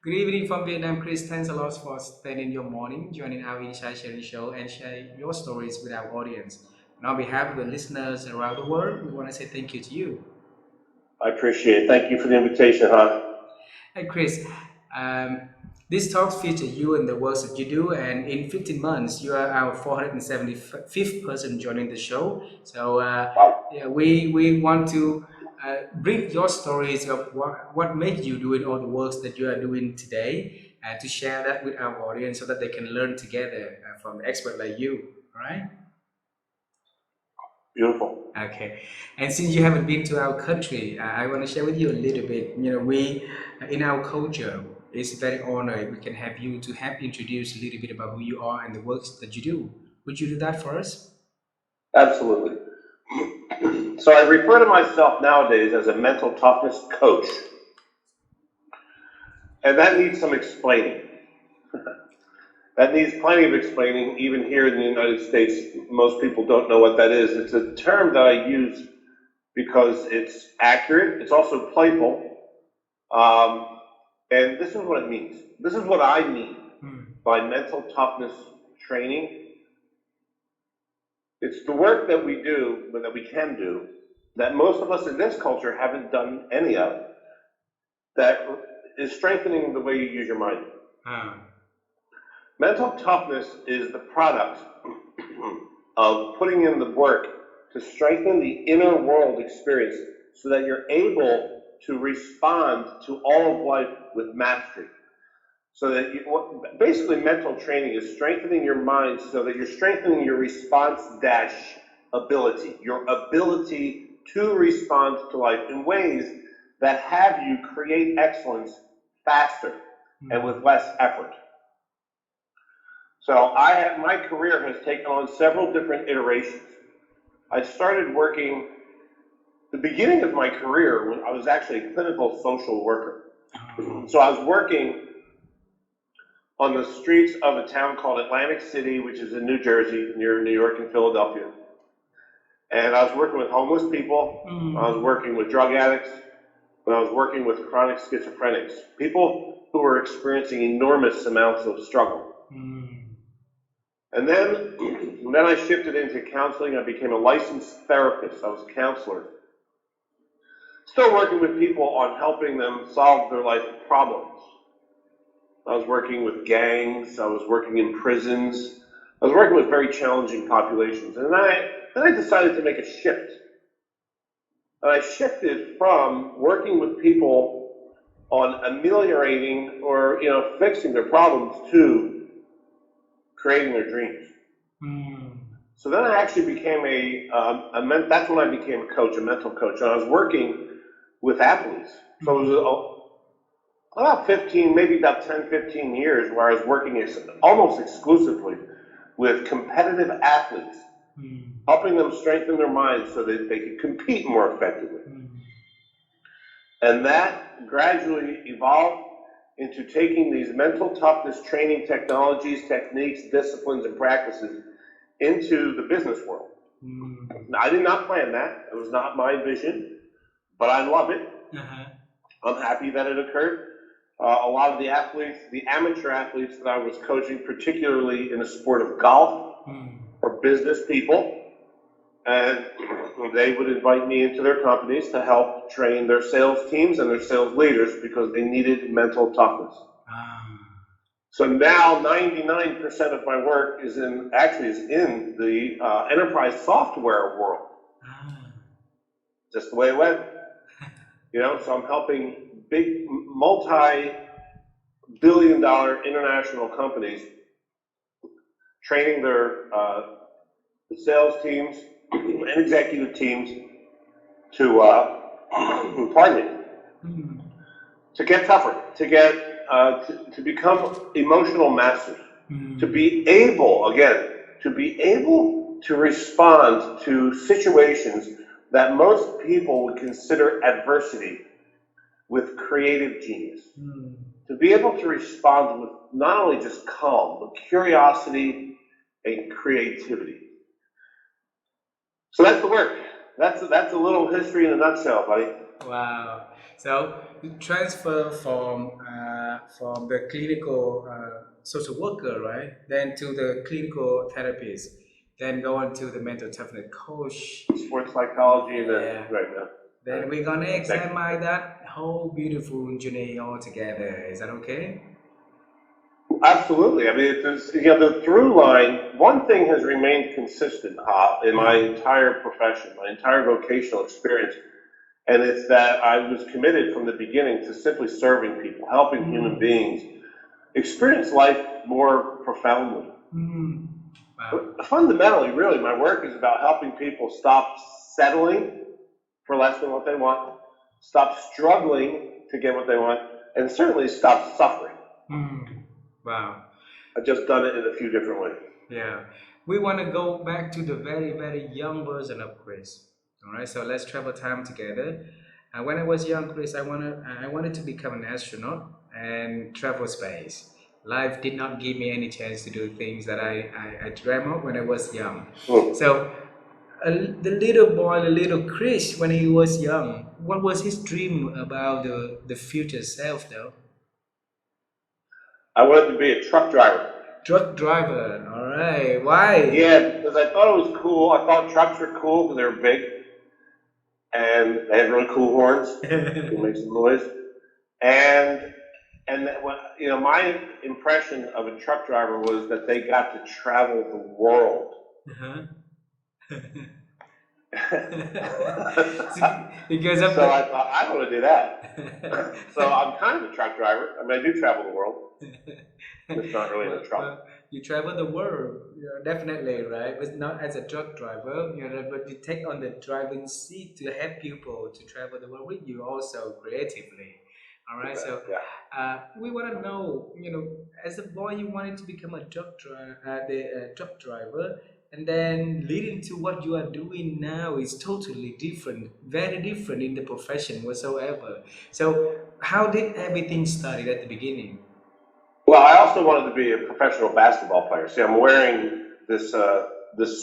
Good evening from Vietnam, Chris. Thanks a lot for spending your morning joining our Inside Sharing show and share your stories with our audience. And on behalf of the listeners around the world, we want to say thank you to you. I appreciate it. Thank you for the invitation, huh? Hey, Chris, um, these talks feature you and the works that you do, and in 15 months, you are our 475th person joining the show. So, Wow. yeah, we want to bring your stories of what made you doing all the works that you are doing today, and to share that with our audience so that they can learn together from experts like you. All right? Beautiful. Okay, and since you haven't been to our country, I want to share with you a little bit. You know, we in our culture, it's very honored we can have you to help introduce a little bit about who you are and the works that you do. Would you do that for us? Absolutely. So I refer to myself nowadays as a mental toughness coach, and that needs some explaining. That needs plenty of explaining. Even here in the United States, most people don't know what that is. It's a term that I use because it's accurate. It's also playful. And this is what it means. This is what I mean by mental toughness training. It's the work that we do, that we can do, that most of us in this culture haven't done any of, that is strengthening the way you use your mind. Mental toughness is the product of putting in the work to strengthen the inner world experience so that you're able to respond to all of life with mastery. So that basically mental training is strengthening your mind so that you're strengthening your response dash ability, your ability to respond to life in ways that have you create excellence faster and with less effort. So my career has taken on several different iterations. I started working, the beginning of my career when I was actually a clinical social worker. So I was working on the streets of a town called Atlantic City, which is in New Jersey, near New York and Philadelphia. And I was working with homeless people, I was working with drug addicts, and I was working with chronic schizophrenics, people who were experiencing enormous amounts of struggle. And then I shifted into counseling. I became a licensed therapist. I was a counselor. Still working with people on helping them solve their life problems. I was working with gangs. I was working in prisons. I was working with very challenging populations. And then I decided to make a shift. And I shifted from working with people on ameliorating or fixing their problems to creating their dreams. So then I actually became that's when I became a coach, a mental coach, and I was working with athletes. So it was about 15, maybe about 10, 15 years where I was working almost exclusively with competitive athletes, helping them strengthen their minds so that they could compete more effectively. And that gradually evolved into taking these mental toughness training technologies, techniques, disciplines, and practices into the business world. Now, I did not plan that. It was not my vision, but I love it. I'm happy that it occurred. A lot of the athletes, the amateur athletes that I was coaching, particularly in the sport of golf, are business people, and they would invite me into their companies to help train their sales teams and their sales leaders because they needed mental toughness. So now 99% of my work is in the enterprise software world. Just the way it went. So I'm helping big multi-billion-dollar international companies training their sales teams and executive teams to to get tougher, to become emotional masters, to be able to respond to situations that most people would consider adversity with creative genius. To be able to respond with not only just calm, but curiosity and creativity. So that's the work. That's a little history in a nutshell, buddy. Wow. So you transfer from from the clinical social worker, right? Then to the clinical therapist, then go on to the mental toughness coach. Sports psychology, and then Yeah. right now. Then we're gonna Exactly. examine that whole beautiful journey all together. Is that okay? Absolutely. I mean, the through line, one thing has remained consistent in my Mm. entire profession, my entire vocational experience, and it's that I was committed from the beginning to simply serving people, helping human Mm. beings experience life more profoundly. Mm. Wow. But fundamentally, really, my work is about helping people stop settling for less than what they want, stop struggling to get what they want, and certainly stop suffering. Mm. Wow. I've just done it in a few different ways. Yeah. We want to go back to the very, very young version of Chris. All right. So let's travel time together. When I was young, Chris, I wanted to become an astronaut and travel space. Life did not give me any chance to do things that I dreamt of when I was young. Hmm. So the little boy, the little Chris, when he was young, what was his dream about the future self, though? I wanted to be a truck driver. Truck driver. All right. Why? Yeah, because I thought it was cool. I thought trucks were cool because they were big and they had really cool horns. They make some noise. And my impression of a truck driver was that they got to travel the world. Uh-huh. So Because of I the thought I want to do that. So I'm kind of a truck driver. I mean, I do travel the world. It's not really in a truck. well, you travel the world, definitely, right? But not as a truck driver, but you take on the driving seat to help people to travel the world with you also creatively. All right, so Yeah. we want to know, as a boy, you wanted to become a truck driver, and then leading to what you are doing now is totally different, very different in the profession whatsoever. So, how did everything started at the beginning? Well, I also wanted to be a professional basketball player. See, I'm wearing this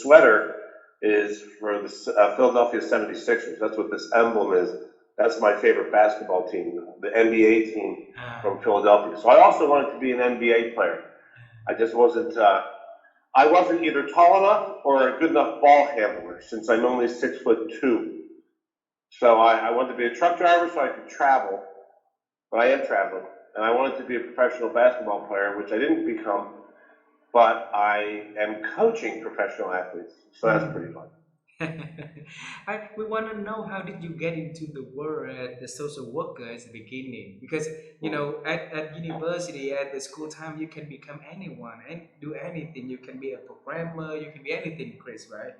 sweater is for the Philadelphia 76ers. That's what this emblem is. That's my favorite basketball team, the NBA team Ah. from Philadelphia. So I also wanted to be an NBA player. I just wasn't. I wasn't either tall enough or a good enough ball handler since I'm only 6'2". So I wanted to be a truck driver so I could travel, but I am traveling, and I wanted to be a professional basketball player, which I didn't become, but I am coaching professional athletes, so that's pretty fun. We want to know how did you get into the world at the social worker at the beginning? Because at university, at the school time, you can become anyone and do anything. You can be a programmer, you can be anything, Chris, right?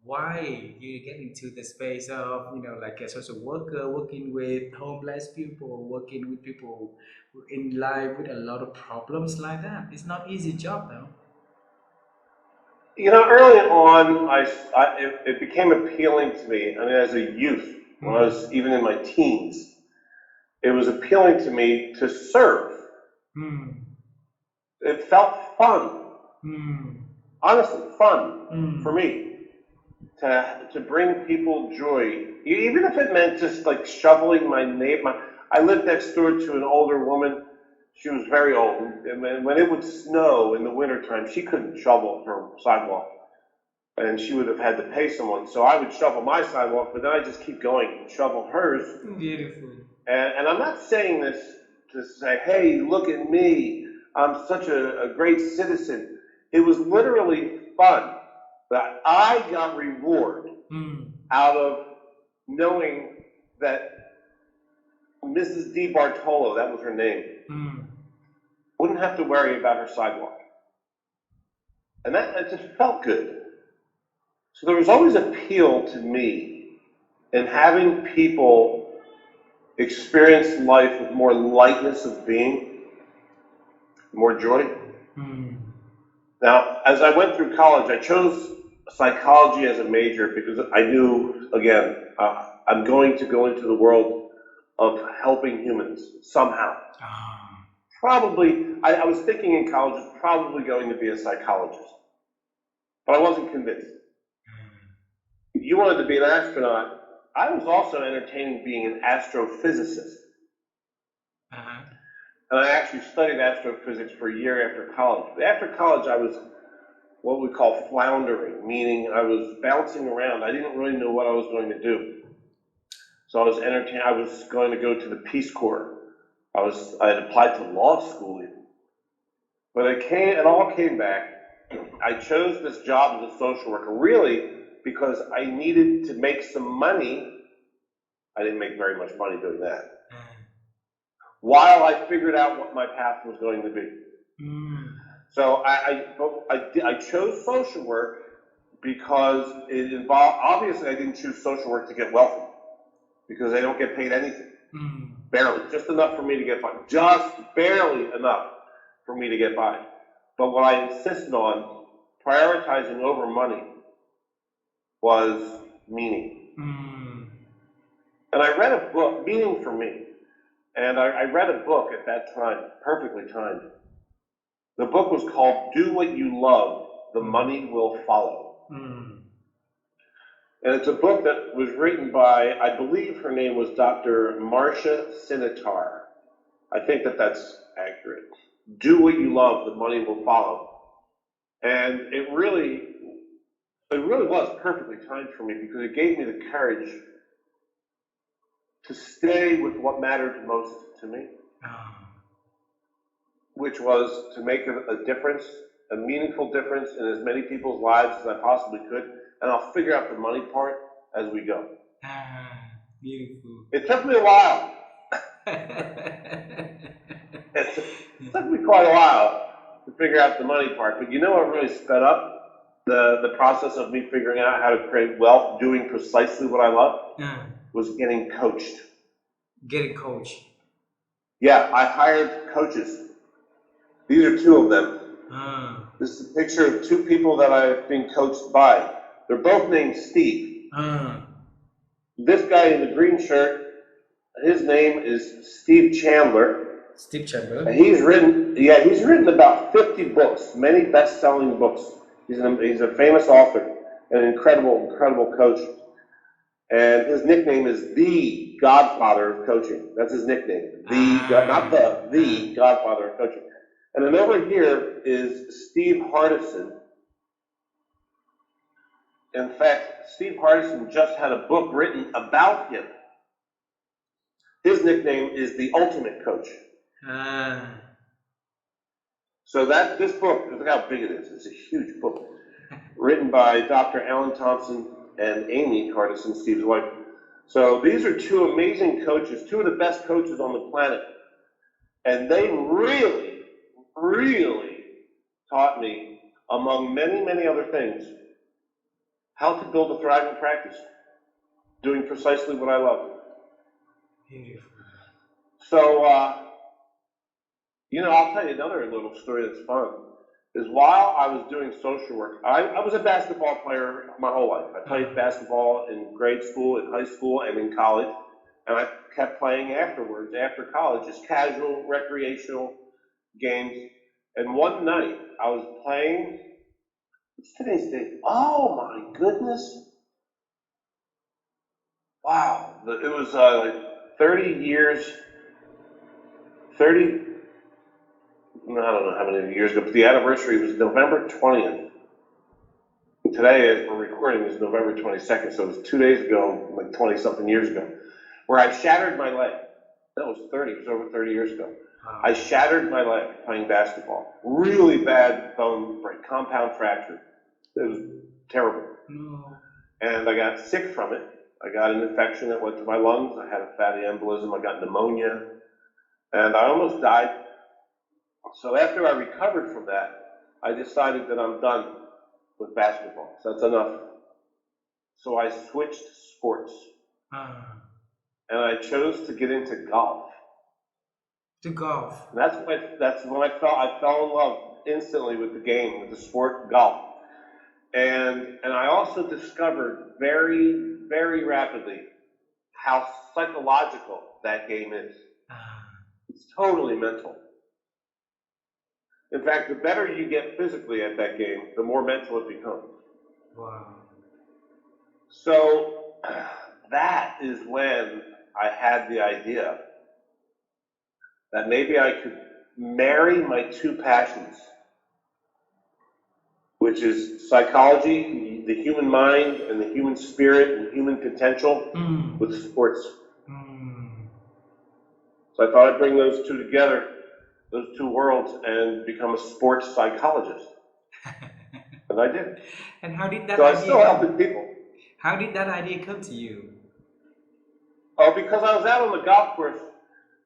Why you get into the space of like a social worker, working with homeless people, working with people in life with a lot of problems like that? It's not easy job, though. Early on, it became appealing to me. I mean, as a youth, when I was even in my teens, it was appealing to me to serve. Mm. It felt fun, Mm. honestly, fun for Mm. me to bring people joy, even if it meant just like shoveling my neighbor. I lived next door to an older woman. She was very old, and when it would snow in the wintertime, she couldn't shovel her sidewalk, and she would have had to pay someone. So I would shovel my sidewalk, but then I just keep going and shovel hers. Beautiful. And I'm not saying this to say, hey, look at me, I'm such a great citizen. It was literally fun. That I got reward Mm. out of knowing that Mrs. D. Bartolo, that was her name, Mm. wouldn't have to worry about her sidewalk. And that just felt good. So there was always appeal to me in having people experience life with more lightness of being, more joy. Mm. Now, as I went through college, I chose psychology as a major because I knew, again, I'm going to go into the world of helping humans somehow. Ah. Probably, I was thinking in college, was probably going to be a psychologist, but I wasn't convinced. If you wanted to be an astronaut, I was also entertaining being an astrophysicist. Uh-huh. And I actually studied astrophysics for a year after college. But after college, I was what we call floundering, meaning I was bouncing around. I didn't really know what I was going to do. So I was entertained. I was going to go to the Peace Corps. I had applied to law school even. But it all came back. I chose this job as a social worker really because I needed to make some money. I didn't make very much money doing that. While I figured out what my path was going to be. So I chose social work because it involved, obviously I didn't choose social work to get wealthy because they don't get paid anything. Barely, just enough for me to get by. Just barely enough for me to get by. But what I insisted on, prioritizing over money, was meaning. And I read a book, Meaning for Me, and I read a book at that time, perfectly timed. The book was called Do What You Love, The Money Will Follow. And it's a book that was written by, I believe her name was Dr. Marcia Sinitar. I think that's accurate. Do what you love, the money will follow. And it really was perfectly timed for me because it gave me the courage to stay with what mattered most to me, which was to make a difference, a meaningful difference in as many people's lives as I possibly could. And I'll figure out the money part as we go. Beautiful. It took me a while. It took me quite a while to figure out the money part. But you know what really sped up the process of me figuring out how to create wealth, doing precisely what I love, was getting coached. Getting coached. Yeah, I hired coaches. These are two of them. This is a picture of two people that I've been coached by. They're both named Steve. This guy in the green shirt, his name is Steve Chandler. Steve Chandler. And he's written about 50 books, many best-selling books. He's a famous author, an incredible coach. And his nickname is the Godfather of Coaching. That's his nickname. The Godfather of Coaching. And then over here is Steve Hardison. In fact, Steve Hardison just had a book written about him. His nickname is the Ultimate Coach. So this book, look how big it is. It's a huge book, written by Dr. Alan Thompson and Amy Hardison, Steve's wife. So these are two amazing coaches, two of the best coaches on the planet. And they really, really taught me, among many, many other things, how to build a thriving practice, doing precisely what I love. Beautiful. So, I'll tell you another little story that's fun. Is while I was doing social work, I was a basketball player my whole life. I played basketball in grade school, in high school, and in college. And I kept playing afterwards, after college, just casual, recreational games. And one night, I was playing, what's today's date? Oh my goodness. Wow. It was like 30 years, I don't know how many years ago, but the anniversary was November 20th. Today, as we're recording, is November 22nd, so it was 2 days ago, like 20-something years ago, where I shattered my leg. That was over 30 years ago. I shattered my leg playing basketball. Really bad bone break, compound fracture. It was terrible. And I got sick from it. I got an infection that went to my lungs. I had a fatty embolism. I got pneumonia. And I almost died. So after I recovered from that, I decided that I'm done with basketball. So that's enough. So I switched sports. And I chose to get into golf. To golf. And that's when I fell in love instantly with the game, with the sport golf. And I also discovered very, very rapidly how psychological that game is. It's totally mental. In fact, the better you get physically at that game, the more mental it becomes. Wow. So that is when I had the idea that maybe I could marry my two passions, which is psychology, the human mind and the human spirit and human potential, with sports. So I thought I'd bring those two together, those two worlds, and become a sports psychologist. And I did. And how did that So I idea still come? helping people. How did that idea come to you? Oh, because I was out on the golf course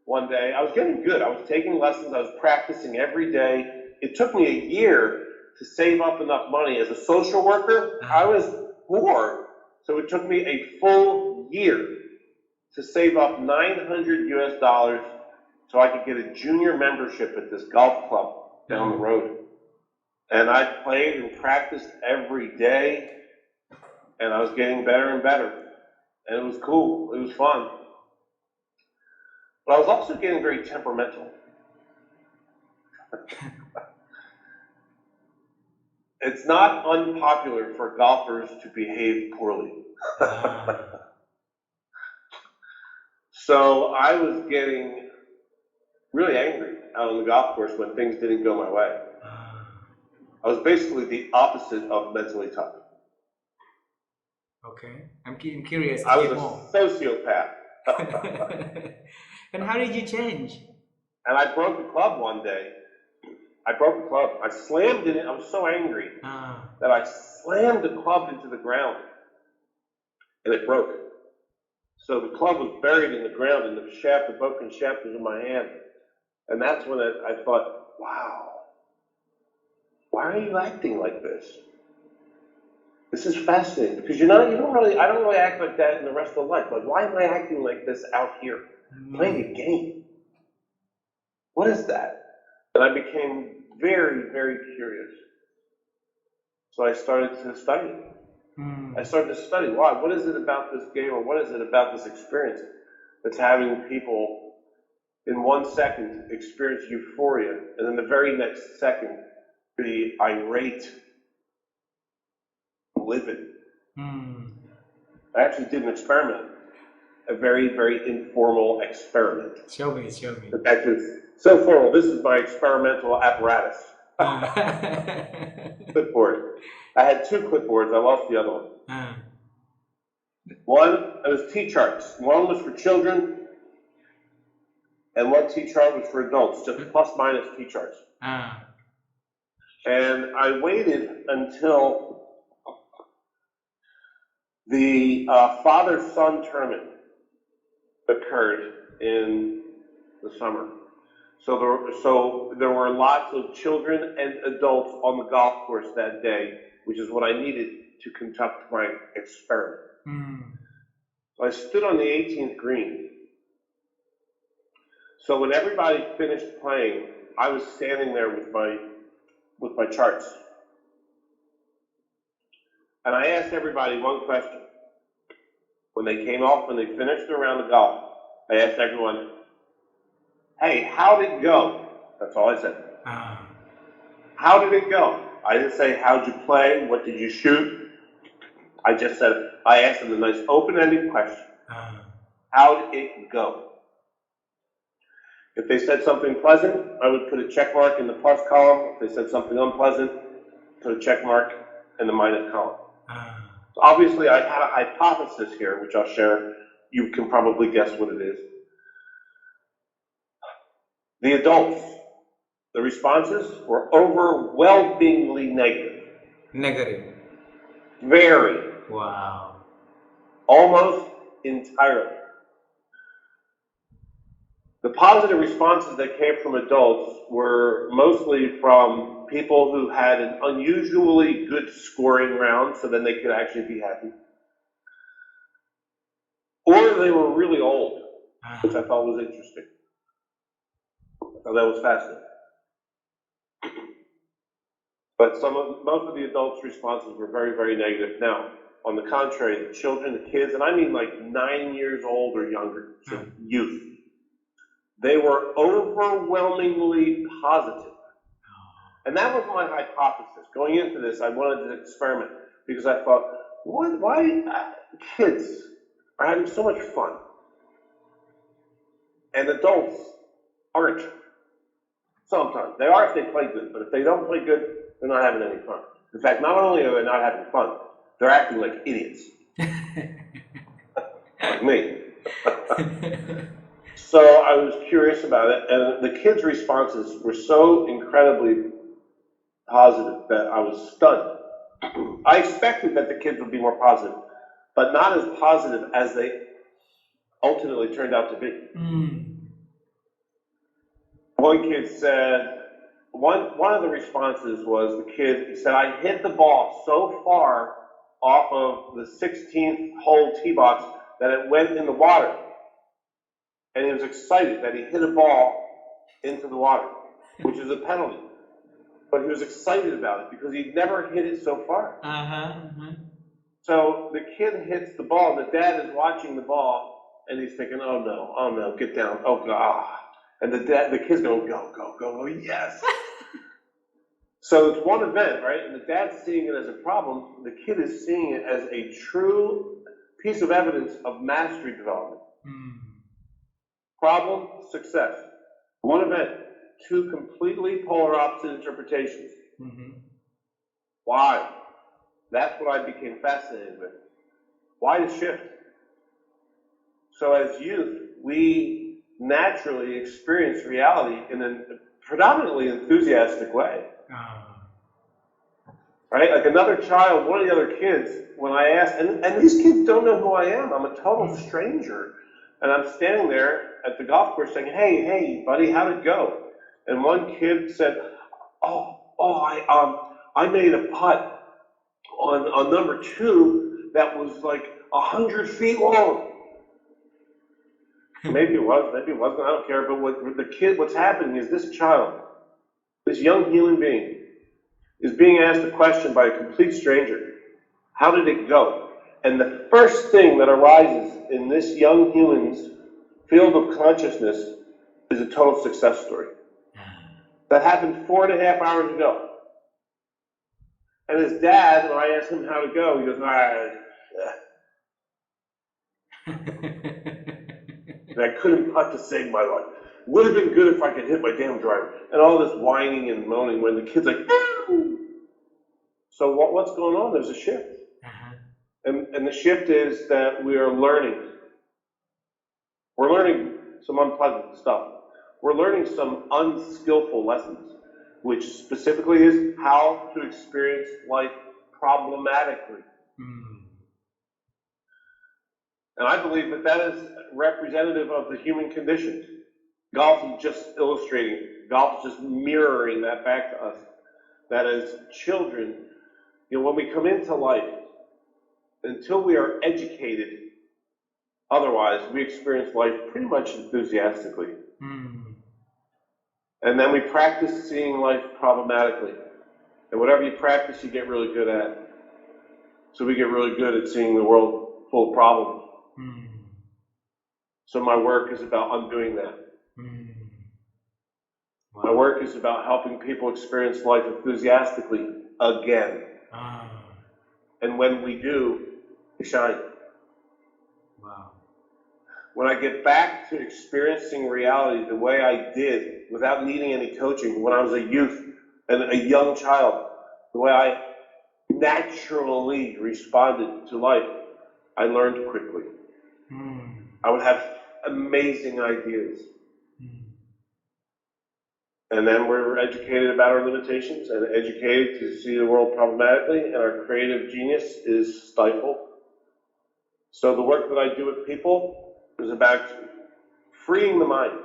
one day. I was getting good. I was taking lessons. I was practicing every day. It took me a year to save up enough money. As a social worker, I was poor. So it took me a full year to save up $900 so I could get a junior membership at this golf club down the road. And I played and practiced every day, and I was getting better and better. And it was cool. It was fun. But I was also getting very temperamental. It's not unpopular for golfers to behave poorly. So I was getting really angry out on the golf course when things didn't go my way. I was basically the opposite of mentally tough. Okay, I'm curious to I was hear a more. sociopath. And how did you change? And I broke the club one day. I broke the club. I slammed it in. I was so angry that I slammed the club into the ground. And it broke. So the club was buried in the ground, and the shaft, the broken shaft, was in my hand. And that's when I thought, wow, why are you acting like this? This is fascinating, because I don't really act like that in the rest of life. Like, why am I acting like this out here? Playing a game. What is that? And I became very, very curious. So I started to study. I started to study why. What is it about this game, or what is it about this experience that's having people in 1 second experience euphoria, and then the very next second be irate, livid. I actually did an experiment, a very, very informal experiment. Show me. Actually, so formal. This is my experimental apparatus. Clipboard. I had two clipboards. I lost the other one. One, it was T-charts. One was for children, and one T-chart was for adults, just plus minus T-charts. And I waited until the father-son tournament occurred in the summer. So there were lots of children and adults on the golf course that day, which is what I needed to conduct my experiment. So I stood on the 18th green. So when everybody finished playing, I was standing there with my charts. And I asked everybody one question. When they finished their round of golf, I asked everyone, hey, how did it go? That's all I said. How did it go? I didn't say, how'd you play? What did you shoot? I just said, I asked them a nice open-ended question. How did it go? If they said something pleasant, I would put a check mark in the plus column. If they said something unpleasant, put a check mark in the minus column. So obviously, I had a hypothesis here, which I'll share. You can probably guess what it is. The adults, the responses were overwhelmingly negative. Negative. Very. Wow. Almost entirely. The positive responses that came from adults were mostly from people who had an unusually good scoring round, so then they could actually be happy. Or they were really old, which I thought was interesting. I thought that was fascinating. But most of the adults' responses were very, very negative. Now, on the contrary, the children, the kids, and I mean like 9 years old or younger, so youth, they were overwhelmingly positive. And that was my hypothesis. Going into this, I wanted to experiment because I thought, why kids are having so much fun and adults aren't. Sometimes. They are if they play good, but if they don't play good, they're not having any fun. In fact, not only are they not having fun, they're acting like idiots. Like me. So I was curious about it, and the kids' responses were so incredibly positive that I was stunned. I expected that the kids would be more positive, but not as positive as they ultimately turned out to be. One kid said, one of the responses was the kid, he said, I hit the ball so far off of the 16th hole tee box that it went in the water. And he was excited that he hit a ball into the water, which is a penalty. But he was excited about it because he'd never hit it so far. So the kid hits the ball, the dad is watching the ball, and he's thinking, oh no, get down, oh God. And the kid's going, go, yes. So it's one event, right? And the dad's seeing it as a problem. The kid is seeing it as a true piece of evidence of mastery development. Problem, success. One event, two completely polar opposite interpretations. Why? That's what I became fascinated with. Why the shift? So as youth, we naturally experience reality in a predominantly enthusiastic way. Right? Like another child, one of the other kids, when I ask, and these kids don't know who I am. I'm a total stranger. And I'm standing there at the golf course saying, hey, buddy, how'd it go? And one kid said, I made a putt on number 2 that was like 100 feet long. Maybe it was, maybe it wasn't, I don't care. But what's happening is this child, this young human being, is being asked a question by a complete stranger. How did it go? And the first thing that arises in this young human's field of consciousness is a total success story. That happened 4.5 hours ago. And his dad, when I asked him how to go, he goes, and I couldn't putt to save my life. Would have been good if I could hit my damn driver. And all this whining and moaning when the kid's like, no! So what's going on? There's a shift. And the shift is that we are learning. We're learning some unpleasant stuff. We're learning some unskillful lessons, which specifically is how to experience life problematically. And I believe that is representative of the human condition. Golf is just illustrating, golf is just mirroring that back to us. That as children, when we come into life, until we are educated, otherwise, we experience life pretty much enthusiastically. And then we practice seeing life problematically. And whatever you practice, you get really good at. So we get really good at seeing the world full of problems. So my work is about undoing that. Wow. My work is about helping people experience life enthusiastically again. And when we do, we shine. Wow. When I get back to experiencing reality the way I did without needing any coaching when I was a youth and a young child, the way I naturally responded to life, I learned quickly. I would have amazing ideas. And then we're educated about our limitations and educated to see the world problematically, and our creative genius is stifled. So the work that I do with people is about freeing the mind.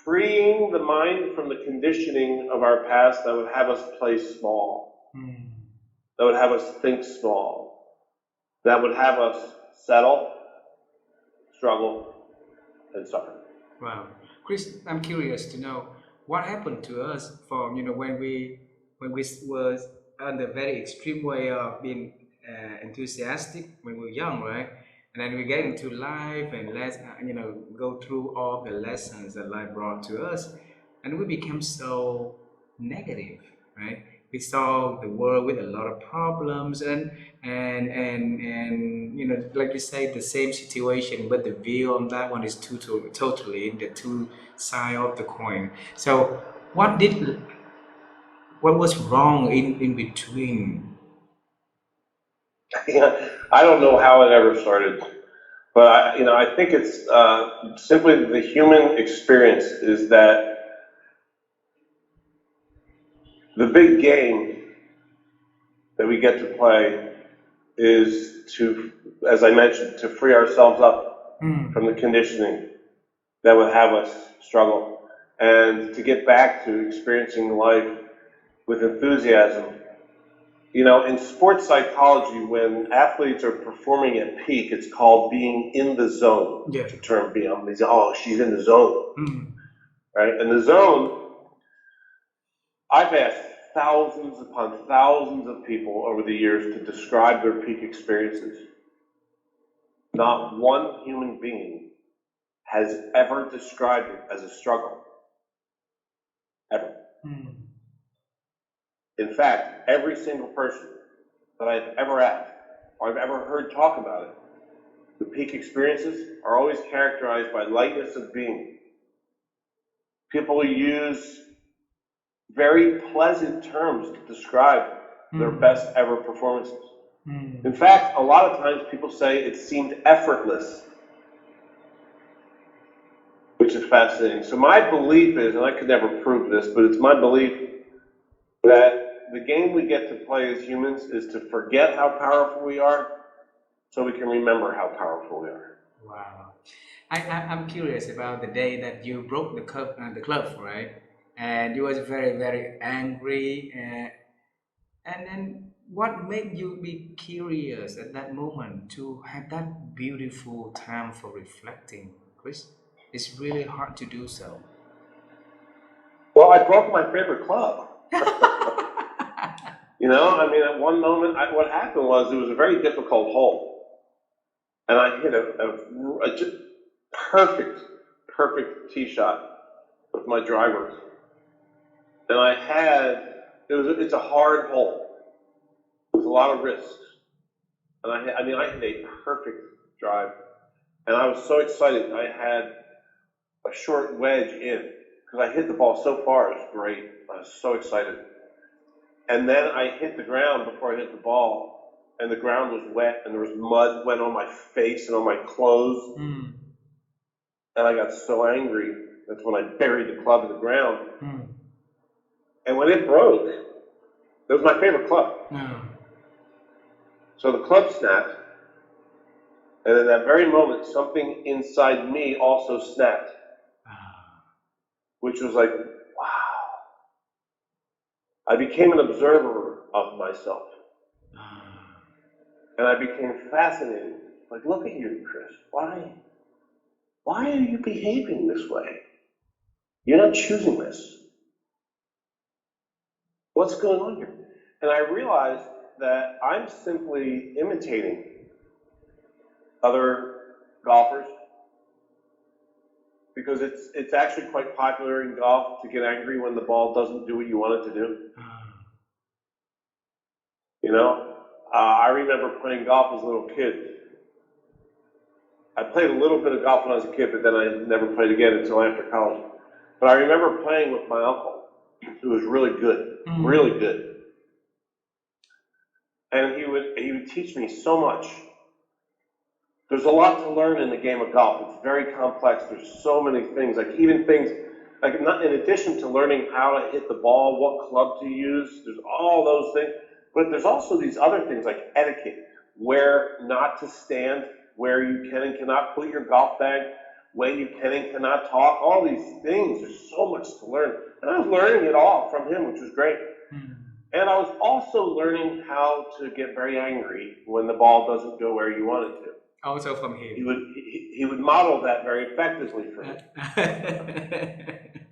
Freeing the mind from the conditioning of our past that would have us play small. That would have us think small. That would have us settle, struggle, and suffer. Wow. Chris, I'm curious to know what happened to us from when we was on the very extreme way of being enthusiastic when we were young, right? And then we get into life and let's go through all the lessons that life brought to us, and we became so negative, right? we saw the world with a lot of problems, and like you say, the same situation, but the view on that one is totally the two side of the coin. So what did what was wrong in between? I don't know how it ever started, but I think it's simply the human experience is that the big game that we get to play is to, as I mentioned, to free ourselves up Mm. from the conditioning that would have us struggle, and to get back to experiencing life with enthusiasm. In sports psychology, when athletes are performing at peak, it's called being in the zone. Yeah. It's a term being, oh, she's in the zone, Mm. right? And the zone, I've asked thousands upon thousands of people over the years to describe their peak experiences. Not one human being has ever described it as a struggle, ever. Mm. In fact, every single person that I've ever asked, or I've ever heard talk about it, the peak experiences are always characterized by lightness of being. People use very pleasant terms to describe their best ever performances. Mm. In fact, a lot of times people say it seemed effortless, which is fascinating. So my belief is, and I could never prove this, but it's my belief that the game we get to play as humans is to forget how powerful we are so we can remember how powerful we are. Wow. I'm curious about the day that you broke the club, right? And you was very, very angry. And then what made you be curious at that moment to have that beautiful time for reflecting, Chris? It's really hard to do so. Well, I broke my favorite club. At one moment, what happened was it was a very difficult hole. And I hit a just perfect tee shot with my driver. And it's a hard hole. There's a lot of risks. And I hit a perfect drive. And I was so excited. I had a short wedge in because I hit the ball so far. It was great. I was so excited. And then I hit the ground before I hit the ball, and the ground was wet, and there was mud went on my face and on my clothes. Mm. And I got so angry. That's when I buried the club in the ground. Mm. And when it broke, it was my favorite club. Mm. So the club snapped, and in that very moment, something inside me also snapped, Ah. which was like, wow. I became an observer of myself. Ah. And I became fascinated. Like, look at you, Chris. Why are you behaving this way? You're not choosing this. What's going on here? And I realized that I'm simply imitating other golfers because it's actually quite popular in golf to get angry when the ball doesn't do what you want it to do. Ah. I remember playing golf as a little kid. I played a little bit of golf when I was a kid, but then I never played again until after college. But I remember playing with my uncle, who was really good, really good. And he would teach me so much. There's a lot to learn in the game of golf. It's very complex. There's so many things, not in addition to learning how to hit the ball, what club to use. There's all those things, but there's also these other things like etiquette, where not to stand, where you can and cannot put your golf bag, when you can and cannot talk. All these things. There's so much to learn, and I was learning it all from him, which was great. And I was also learning how to get very angry when the ball doesn't go where you want it to. Also from him. He would model that very effectively for me.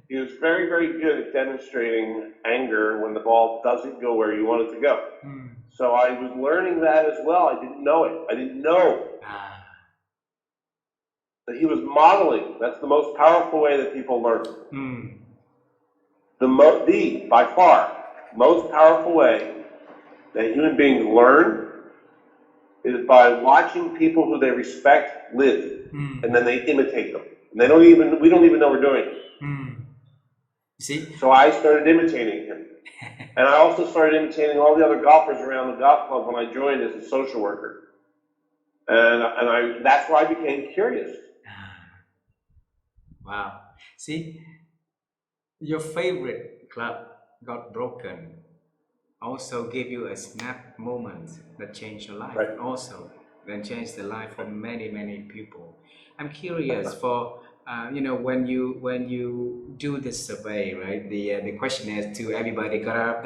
He was very, very good at demonstrating anger when the ball doesn't go where you want it to go. So I was learning that as well. I didn't know it. I didn't know that he was modeling. That's the most powerful way that people learn. By far, most powerful way that human beings learn is by watching people who they respect live, and then they imitate them. And we don't even know we're doing it. See? So I started imitating him. And I also started imitating all the other golfers around the golf club when I joined as a social worker. And that's why I became curious. Wow. See, your favorite club got broken also gave you a snap moment that changed your life, Right. also then changed the life for many many people. I'm curious for when you do this survey, right? The questionnaire to everybody got up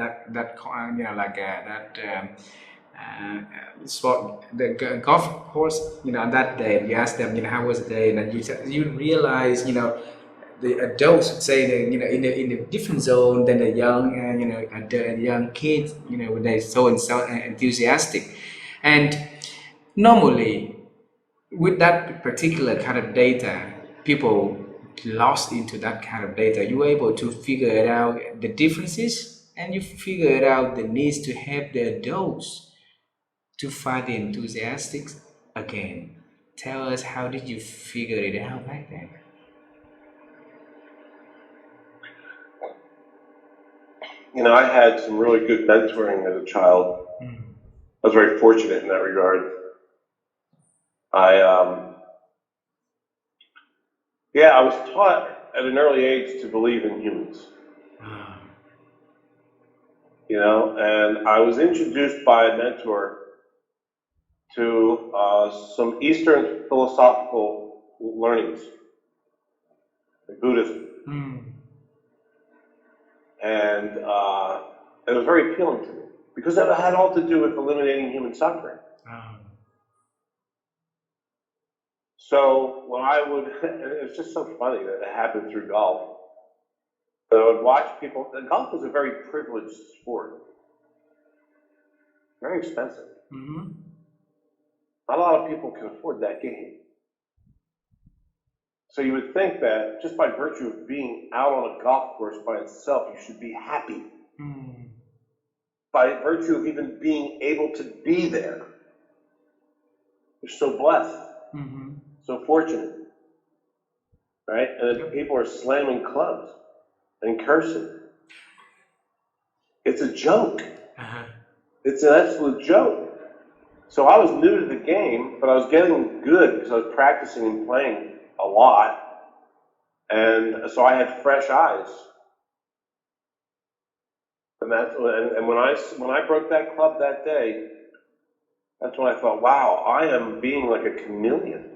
sport the golf course, on that day you ask them, how was the day, and then you realize, the adults would say that, in a different zone than the young, the young kids, when they're so enthusiastic. And normally with that particular kind of data, people lost into that kind of data, you were able to figure it out the differences, and you figure it out the needs to help the adults to find the enthusiastics again. Tell us, how did you figure it out back then? I had some really good mentoring as a child. I was very fortunate in that regard. I I was taught at an early age to believe in humans. And I was introduced by a mentor to some Eastern philosophical learnings, like Buddhism. And it was very appealing to me because it had all to do with eliminating human suffering. So when I would, it's just so funny that it happened through golf. But I would watch people, and golf is a very privileged sport. Very expensive. Not a lot of people can afford that game. So you would think that just by virtue of being out on a golf course by itself, you should be happy. By virtue of even being able to be there. You're so blessed. So fortunate. Right? And then people are slamming clubs and cursing. It's a joke. It's an absolute joke. So I was new to the game, but I was getting good because I was practicing and playing a lot. And so I had fresh eyes. And when I broke that club that day, that's when I thought, wow, I am being like a chameleon.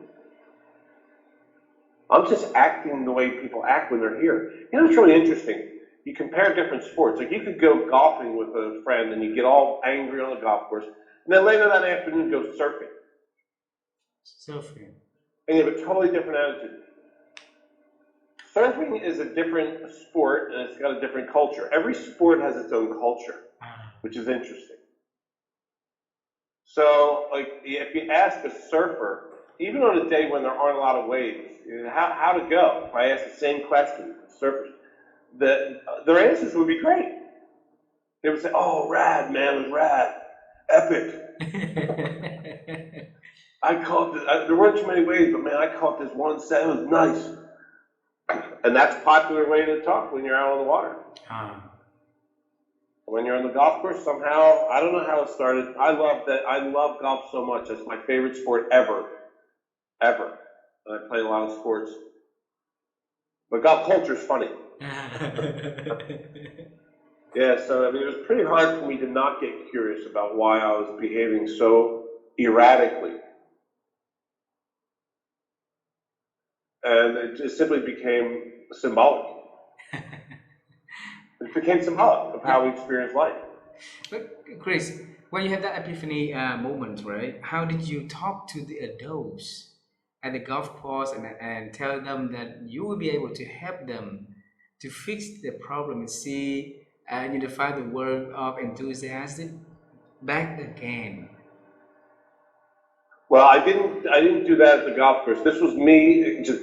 I'm just acting the way people act when they're here. It's really interesting. You compare different sports. Like you could go golfing with a friend and you get all angry on the golf course, and then later that afternoon go surfing. And you have a totally different attitude. Surfing is a different sport, and it's got a different culture. Every sport has its own culture, which is interesting. So, like, if you ask a surfer, even on a day when there aren't a lot of waves, how to go? If I ask the same question, surfers, their answers would be great. They would say, "Oh, rad, man, it was rad, epic." I caught this. There weren't too many waves, but man, I caught this one set. It was nice. And that's a popular way to talk when you're out on the water. When you're on the golf course, somehow, I don't know how it started. I love golf so much. It's my favorite sport ever. Ever. And I play a lot of sports. But golf culture is funny. Yeah, so it was pretty hard for me to not get curious about why I was behaving so erratically. And it just simply became symbolic. It became symbolic of how we experience life. But Chris, when you had that epiphany moment, right? How did you talk to the adults at the golf course and tell them that you will be able to help them to fix the problem and see and unify the world of enthusiasm back again? Well, I didn't do that at the golf course. This was me just,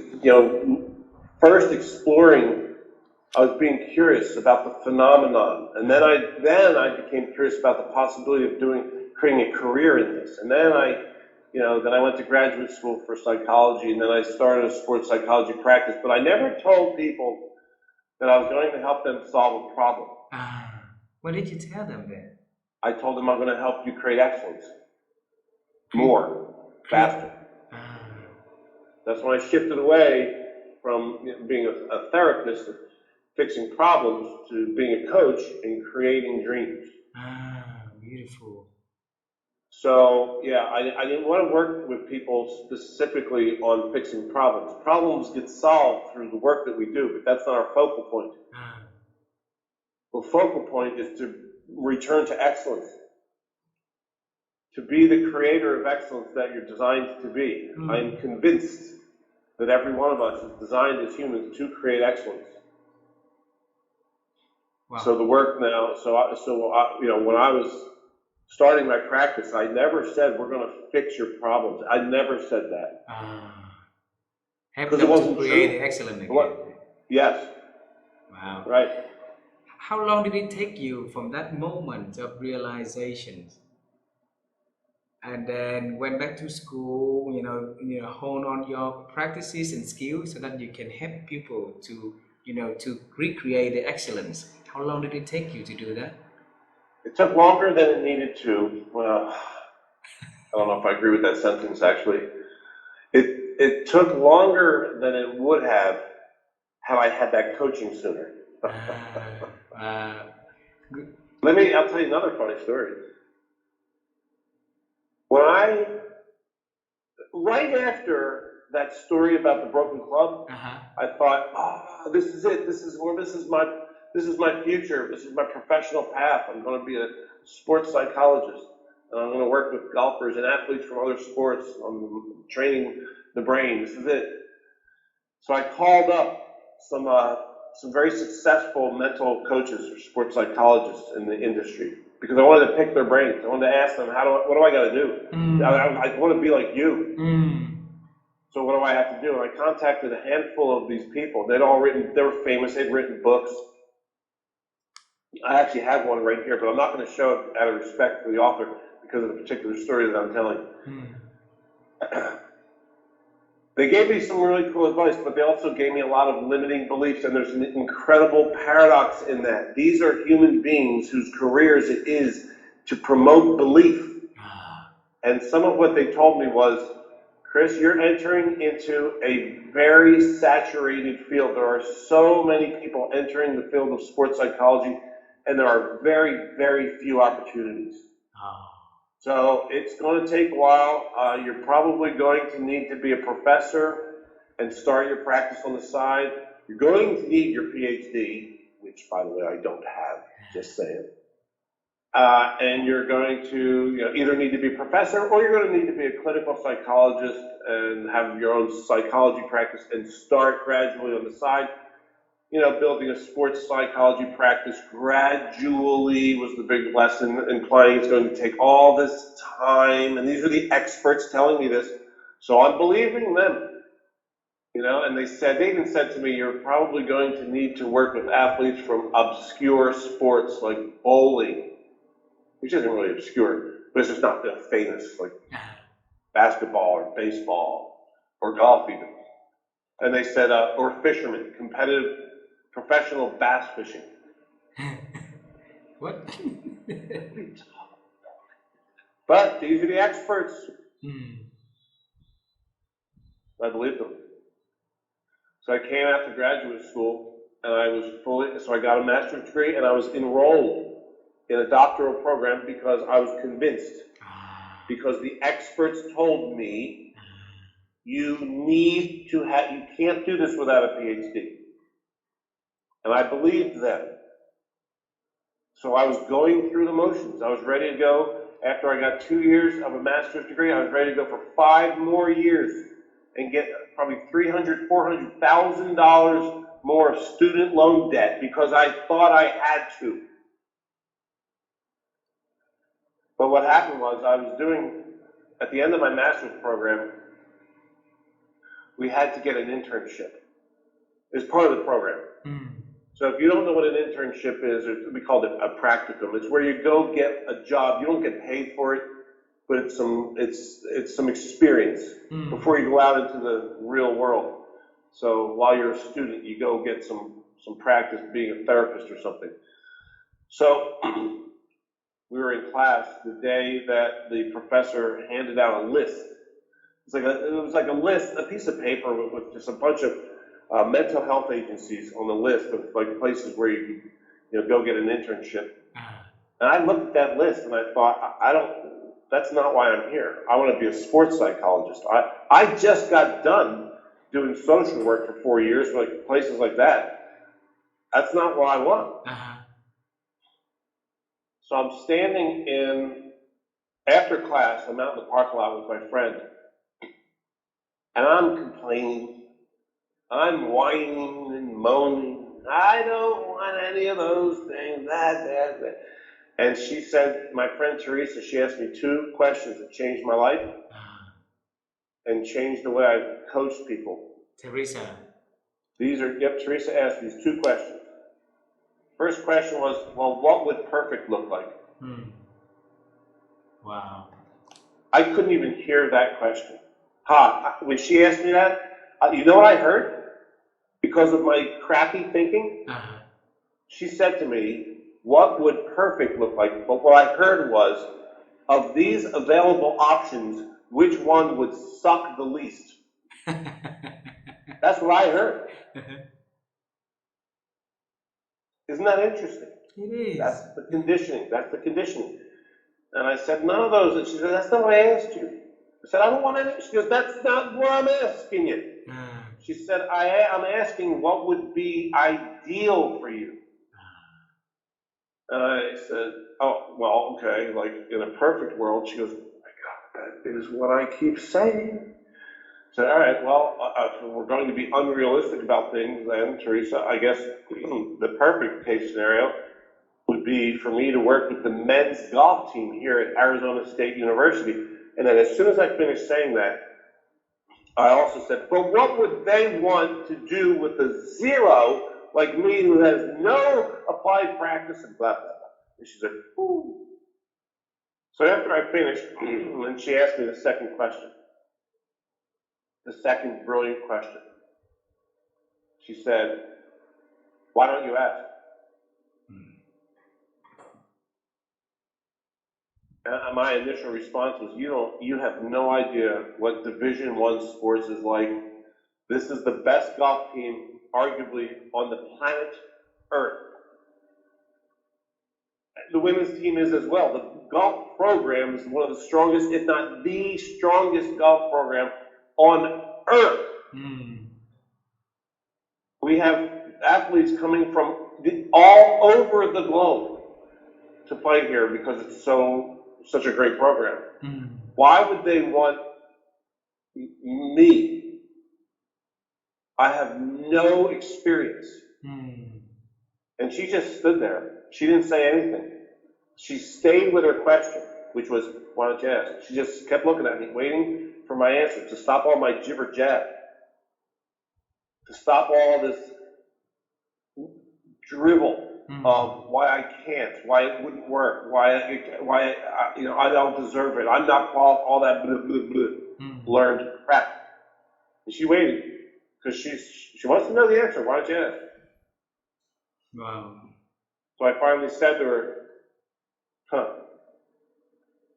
first exploring I was being curious about the phenomenon, and then I became curious about the possibility of creating a career in this. And then then I went to graduate school for psychology, and then I started a sports psychology practice. But I never told people that I was going to help them solve a problem. Ah, what did you tell them then? I told them I'm going to help you create excellence, Cre- more, Create. faster. Ah, That's when I shifted away from being a therapist, fixing problems, to being a coach and creating dreams. beautiful. So, yeah, I didn't want to work with people specifically on fixing problems. Problems get solved through the work that we do, but that's not our focal point. Ah, The focal point is to return to excellence, to be the creator of excellence that you're designed to be. I am convinced that every one of us is designed as humans to create excellence. wow. So the work now, when I was starting my practice, I never said we're going to fix your problems. I never said that Help because it them to wasn't create true. excellent again. Yes, Wow. right. How long did it take you from that moment of realization and then went back to school, hone on your practices and skills so that you can help people to recreate the excellence? How long did it take you to do that? It took longer than it needed to. Well, I don't know if I agree with that sentence actually. It took longer than it would have had I had that coaching sooner. Good. I'll tell you another funny story. Right after that story about the broken club, I thought, this is it. This is my future. This is my professional path. I'm going to be a sports psychologist, and I'm going to work with golfers and athletes from other sports on training the brain. This is it. So I called up some very successful mental coaches or sports psychologists in the industry because I wanted to pick their brains. I wanted to ask them, what do I got to do? I want to be like you. So what do I have to do? And I contacted a handful of these people. They were famous, they'd written books. I actually have one right here, but I'm not going to show it out of respect for the author because of the particular story that I'm telling. They gave me some really cool advice, but they also gave me a lot of limiting beliefs, and there's an incredible paradox in that. These are human beings whose careers it is to promote belief. And some of what they told me was, Chris, you're entering into a very saturated field. There are so many people entering the field of sports psychology, and there are very, very few opportunities. So it's going to take a while. You're probably going to need to be a professor and start your practice on the side. You're going to need your PhD, which, by the way, I don't have, just saying. And you're going to either need to be a professor or you're going to need to be a clinical psychologist and have your own psychology practice and start gradually on the side. Building a sports psychology practice gradually was the big lesson. Implying it's going to take all this time, and these are the experts telling me this, so I'm believing them. And they even said to me, you're probably going to need to work with athletes from obscure sports like bowling, which isn't really obscure, but it's just not famous, like basketball or baseball or golf even. And they said, or fishermen, competitive professional bass fishing. What? But these are the experts. I believed them. So I came out to graduate school, and so I got a master's degree, and I was enrolled in a doctoral program because I was convinced. Because the experts told me, you can't do this without a PhD. And I believed them. So I was going through the motions. I was ready to go. After I got 2 years of a master's degree, I was ready to go for 5 more years and get probably $300,000, $400,000 more of student loan debt because I thought I had to. But what happened was at the end of my master's program, we had to get an internship. It's part of the program. So if you don't know what an internship is, or we call it a practicum, it's where you go get a job. You don't get paid for it, but it's some experience before you go out into the real world. So while you're a student, you go get some practice being a therapist or something. So we were in class the day that the professor handed out a list. It was like a list, a piece of paper with just a bunch of mental health agencies on the list of like places where you could, go get an internship. And I looked at that list and I thought, that's not why I'm here. I want to be a sports psychologist. I just got done doing social work for 4 years, like places like that. That's not what I want. So I'm standing after class, I'm out in the parking lot with my friend, and I'm complaining. I'm whining and moaning. I don't want any of those things, that. And she said, my friend Teresa, she asked me 2 questions that changed my life and changed the way I coach people. Teresa. Teresa asked these 2 questions. First question was, well, what would perfect look like? Wow. I couldn't even hear that question. When she asked me that, you know what I heard? Because of my crappy thinking, she said to me, what would perfect look like? But what I heard was, of these available options, which one would suck the least? That's what I heard. Isn't that interesting? It is. That's the conditioning. And I said, none of those. And she said, that's not what I asked you. I said, I don't want any. She goes, that's not what I'm asking you. She said, I'm asking what would be ideal for you. And I said, oh, well, okay, like in a perfect world. She goes, oh my God, that is what I keep saying. I said, all right, well, if we're going to be unrealistic about things then, Teresa, I guess the perfect case scenario would be for me to work with the men's golf team here at Arizona State University. And then as soon as I finished saying that, I also said, but what would they want to do with a 0 like me who has no applied practice and blah, blah, blah. And she said, ooh. So after I finished, and she asked me the second question, the second brilliant question. She said, why don't you ask? And my initial response was, you have no idea what Division I sports is like. This is the best golf team, arguably, on the planet Earth. The women's team is as well. The golf program is one of the strongest, if not the strongest golf program on Earth. We have athletes coming from all over the globe to play here because it's such a great program. Why would they want me? I have no experience. And she just stood there. She didn't say anything. She stayed with her question, which was, why don't you ask? She just kept looking at me, waiting for my answer, to stop all my jibber jab, to stop all this drivel of why I can't, why it wouldn't work, why I don't deserve it, I'm not qualified, all that blah, blah, blah, learned crap. And she waited, because she wants to know the answer. Why don't you ask? Wow. So I finally said to her,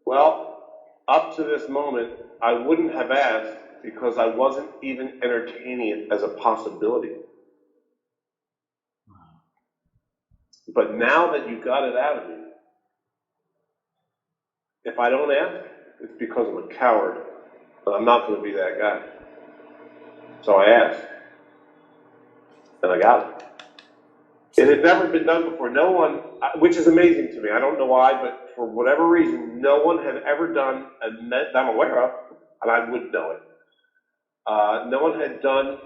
well, up to this moment, I wouldn't have asked because I wasn't even entertaining it as a possibility. But now that you got it out of me, if I don't ask, it's because I'm a coward, but I'm not going to be that guy. So I asked, and I got it. It had never been done before. No one, which is amazing to me. I don't know why, but for whatever reason, no one had ever done, that I'm aware of, and I would know it. No one had done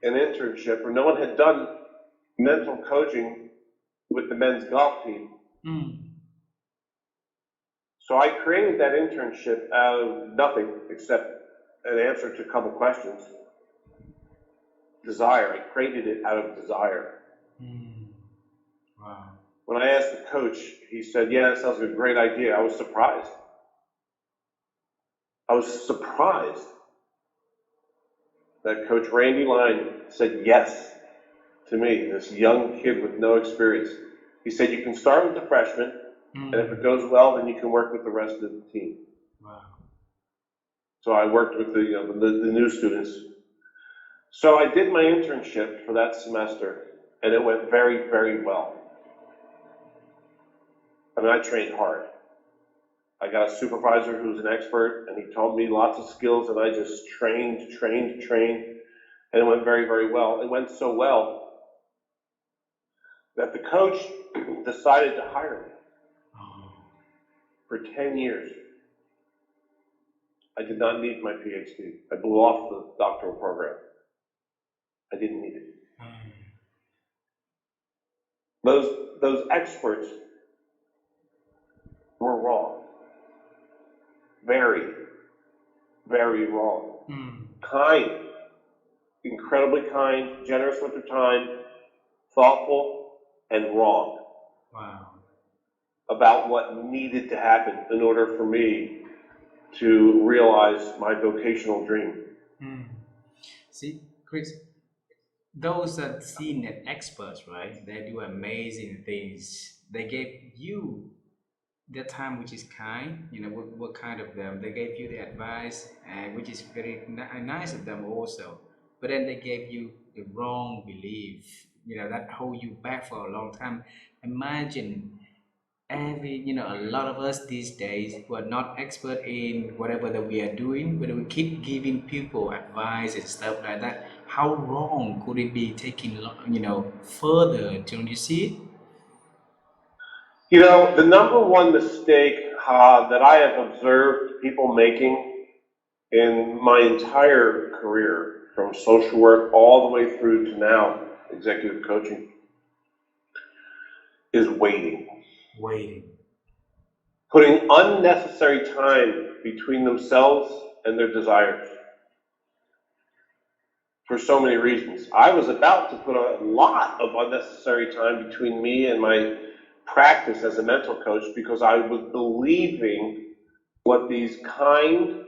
an internship, or no one had done mental coaching with the men's golf team. So I created that internship out of nothing except an answer to a couple questions. desire. I created it out of desire. Mm. Wow. When I asked the coach, he said, yeah, that sounds like a great idea. I was surprised. I was surprised that Coach Randy Line said yes to me, this young kid with no experience. He said, you can start with the freshmen, and if it goes well, then you can work with the rest of the team. Wow. So I worked with the new students. So I did my internship for that semester, and it went very, very well. I mean, I trained hard. I got a supervisor who was an expert, and he taught me lots of skills, and I just trained, and it went very, very well. It went so well that the coach decided to hire me for 10 years. I did not need my PhD. I blew off the doctoral program. I didn't need it. Those experts were wrong. Very, very wrong. Kind, incredibly kind, generous with their time, thoughtful, and wrong. Wow. About what needed to happen in order for me to realize my vocational dream. See, Chris, those are senior experts, right? They do amazing things. They gave you the time which is kind, what kind of them. They gave you the advice, which is very nice of them also. But then they gave you the wrong belief, that hold you back for a long time. Imagine a lot of us these days who are not expert in whatever that we are doing, but we keep giving people advice and stuff like that. How wrong could it be taking, further? Don't you see it? The number one mistake that I have observed people making in my entire career, from social work all the way through to now, executive coaching, is waiting. Waiting. Putting unnecessary time between themselves and their desires. For so many reasons. I was about to put a lot of unnecessary time between me and my practice as a mental coach because I was believing what these kind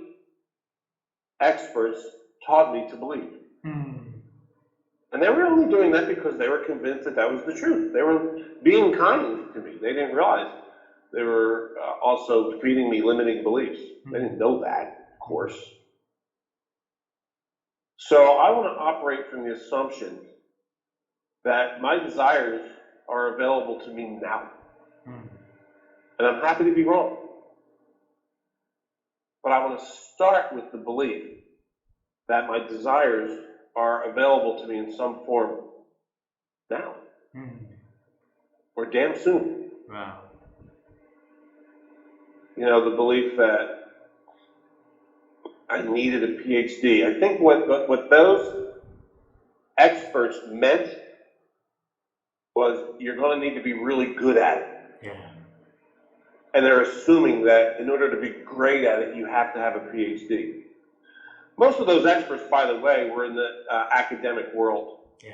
experts taught me to believe. And they were only doing that because they were convinced that that was the truth. They were being kind to me. They didn't realize they were also feeding me limiting beliefs. They didn't know that, of course. So I want to operate from the assumption that my desires are available to me now. And I'm happy to be wrong. But I want to start with the belief that my desires are available to me in some form now. Or damn soon. Wow. The belief that I needed a PhD. I think what those experts meant was you're going to need to be really good at it. Yeah. And they're assuming that in order to be great at it, you have to have a PhD. Most of those experts, by the way, were in the academic world. Yeah.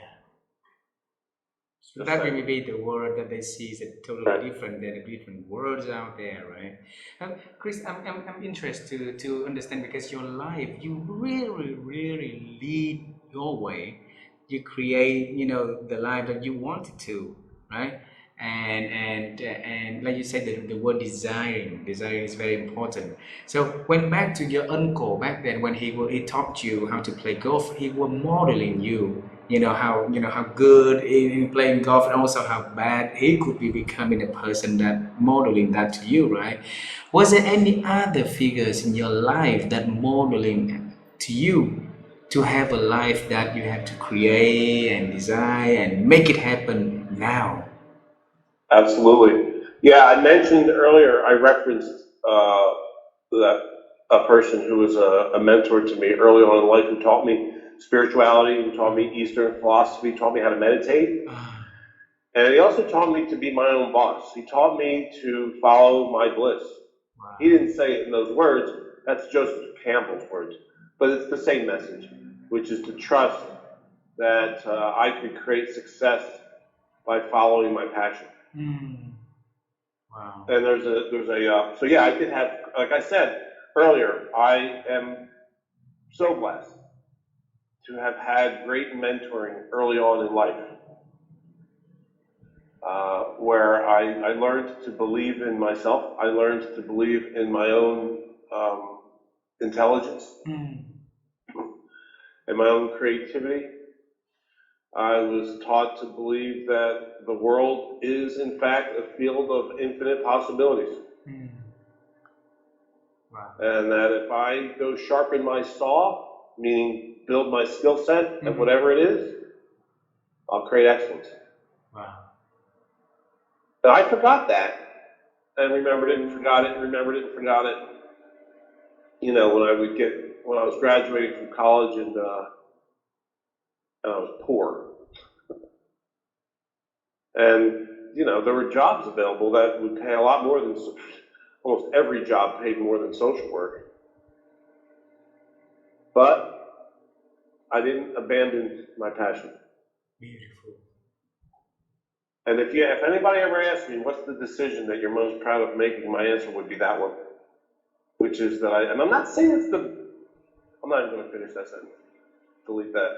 So that may be the world that they see is totally different than the different worlds out there, right? Chris, I'm interested to understand, because your life, you really, really lead your way. You create, the life that you wanted to, right? And like you said, the word desiring is very important. So went back to your uncle back then, when he taught you how to play golf, he was modeling you, how good in playing golf, and also how bad he could be becoming a person that modeling that to you, right? Was there any other figures in your life that modeling to you to have a life that you have to create and design and make it happen now? Absolutely. Yeah, I mentioned earlier, I referenced that a person who was a mentor to me early on in life, who taught me spirituality, who taught me Eastern philosophy, taught me how to meditate. And he also taught me to be my own boss. He taught me to follow my bliss. Wow. He didn't say it in those words. That's Joseph Campbell's words. But it's the same message, which is to trust that I could create success by following my passion. Mm. Wow. And so yeah, I did have, like I said earlier, I am so blessed to have had great mentoring early on in life, where I learned to believe in myself. I learned to believe in my own intelligence Mm. and my own creativity. I was taught to believe that the world is, in fact, a field of infinite possibilities. Mm. Wow. And that if I go sharpen my saw, meaning build my skill set at whatever it is, I'll create excellence. Wow. And I forgot that, and remembered it and forgot it, and remembered it and forgot it. You know, when I was graduating from college and I was poor. And, you know, there were jobs available that would pay a lot more than, almost every job paid more than social work. But I didn't abandon my passion. Beautiful. And if anybody ever asks me, what's the decision that you're most proud of making, my answer would be that one. Which is that and I'm not saying I'm not even going to finish that sentence. Delete that.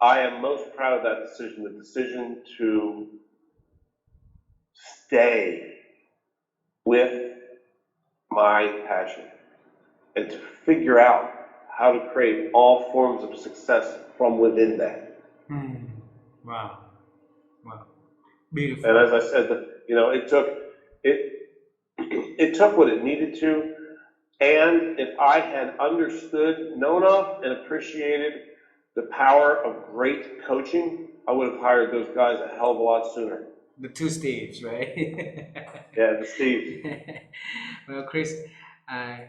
I am most proud of that decision, the decision to stay with my passion and to figure out how to create all forms of success from within that. Mm. Wow. Wow. Beautiful. And as I said, it took what it needed to. And if I had understood, known of, and appreciated the power of great coaching, I would have hired those guys a hell of a lot sooner. The two Steves, right? Yeah, the Steve. Well, Chris,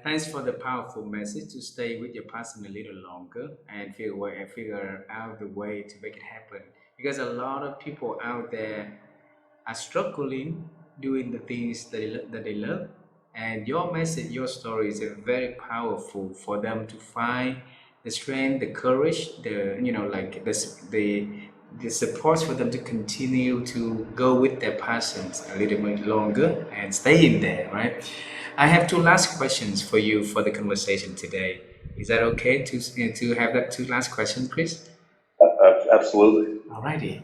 thanks for the powerful message to stay with your passion a little longer and figure out the way to make it happen. Because a lot of people out there are struggling doing the things that they love, and your message, your story is very powerful for them to find the strength, the courage, like the support for them to continue to go with their passions a little bit longer and stay in there, right? I have two last questions for you for the conversation today. Is that okay to have that two last questions, Chris? Absolutely. Alrighty.